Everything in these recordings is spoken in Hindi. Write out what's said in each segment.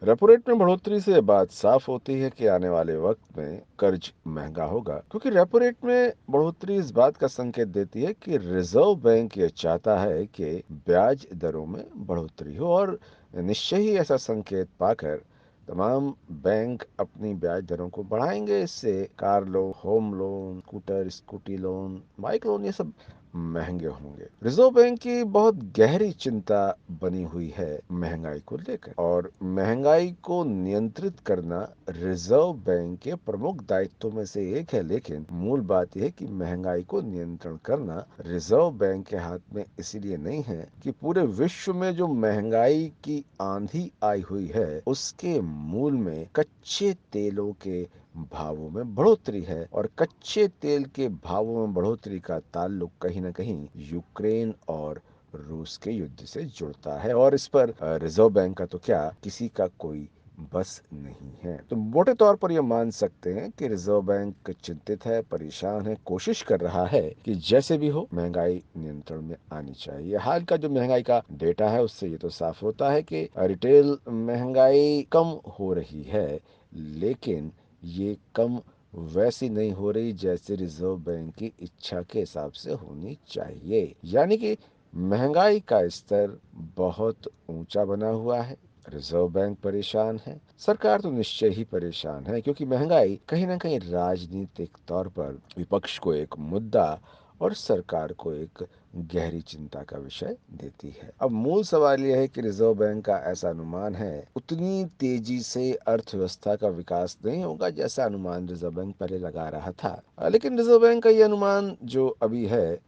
रेपो रेट में बढ़ोतरी से बात साफ होती है कि आने वाले वक्त में कर्ज महंगा होगा, क्योंकि रेपो रेट में बढ़ोतरी इस बात का संकेत देती है कि रिजर्व बैंक ये चाहता है कि ब्याज दरों में बढ़ोतरी हो, और निश्चय ही ऐसा संकेत पाकर तमाम बैंक अपनी ब्याज दरों को बढ़ाएंगे। इससे car loan, home loan, scooter, scooty loan, bike loan, ये सब महंगे होंगे। रिजर्व बैंक की बहुत गहरी चिंता बनी हुई है महंगाई को लेकर, और महंगाई को नियंत्रित करना रिजर्व बैंक के प्रमुख दायित्वों में से एक है। लेकिन मूल बात यह है कि महंगाई को नियंत्रण करना रिजर्व बैंक के हाथ में इसीलिए नहीं है कि पूरे विश्व में जो महंगाई की आंधी आई हुई है उसके मूल में कच्चे तेलों के भावों में बढ़ोतरी है, और कच्चे तेल के भावों में बढ़ोतरी का ताल्लुक कहीं न कहीं यूक्रेन और रूस के युद्ध से जुड़ता है, और इस पर रिजर्व बैंक का तो क्या, किसी का कोई बस नहीं है। तो मोटे तौर पर यह मान सकते हैं कि रिजर्व बैंक चिंतित है, परेशान है, कोशिश कर रहा है कि जैसे भी हो महंगाई नियंत्रण में आनी चाहिए। हाल का जो महंगाई का डेटा है उससे ये तो साफ होता है कि रिटेल महंगाई कम हो रही है, लेकिन ये कम वैसी नहीं हो रही जैसे रिजर्व बैंक की इच्छा के हिसाब से होनी चाहिए। यानी कि महंगाई का स्तर बहुत ऊंचा बना हुआ है। रिजर्व बैंक परेशान है, सरकार तो निश्चय ही परेशान है, क्योंकि महंगाई कहीं ना कहीं राजनीतिक तौर पर विपक्ष को एक मुद्दा और सरकार को एक गहरी चिंता का विषय देती है। अब मूल सवाल यह है कि रिजर्व बैंक का ऐसा अनुमान है, उतनी तेजी से अर्थव्यवस्था का विकास नहीं होगा जैसा अनुमान रिजर्व बैंक पहले लगा रहा था। लेकिन रिजर्व बैंक का ये अनुमान जो अभी है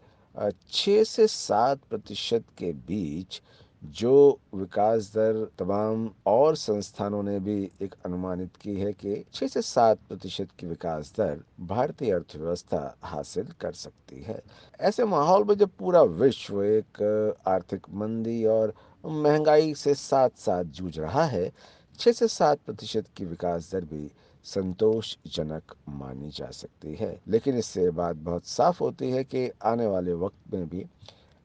6 से 7% के बीच, जो विकास दर तमाम और संस्थानों ने भी एक अनुमानित की है कि 6 से 7% की विकास दर भारतीय अर्थव्यवस्था हासिल कर सकती है। ऐसे माहौल में जब पूरा विश्व एक आर्थिक मंदी और महंगाई से साथ साथ जूझ रहा है, 6 से 7% की विकास दर भी संतोषजनक मानी जा सकती है। लेकिन इससे बात बहुत साफ होती है कि आने वाले वक्त में भी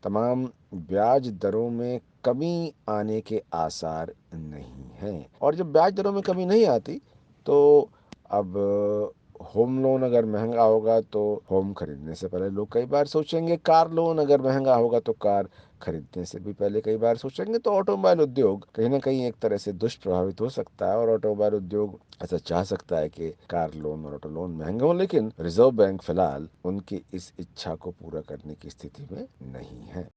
तमाम ब्याज दरों में कमी आने के आसार नहीं हैं, और जब ब्याज दरों में कमी नहीं आती तो अब होम लोन अगर महंगा होगा तो होम खरीदने से पहले लोग कई बार सोचेंगे, कार लोन अगर महंगा होगा तो कार खरीदने से भी पहले कई बार सोचेंगे। तो ऑटोमोबाइल उद्योग कहीं ना कहीं एक तरह से दुष्प्रभावित हो सकता है, और ऑटोमोबाइल उद्योग ऐसा चाह सकता है कि कार लोन और ऑटो लोन महंगे हों, लेकिन रिजर्व बैंक फिलहाल उनकी इस इच्छा को पूरा करने की स्थिति में नहीं है।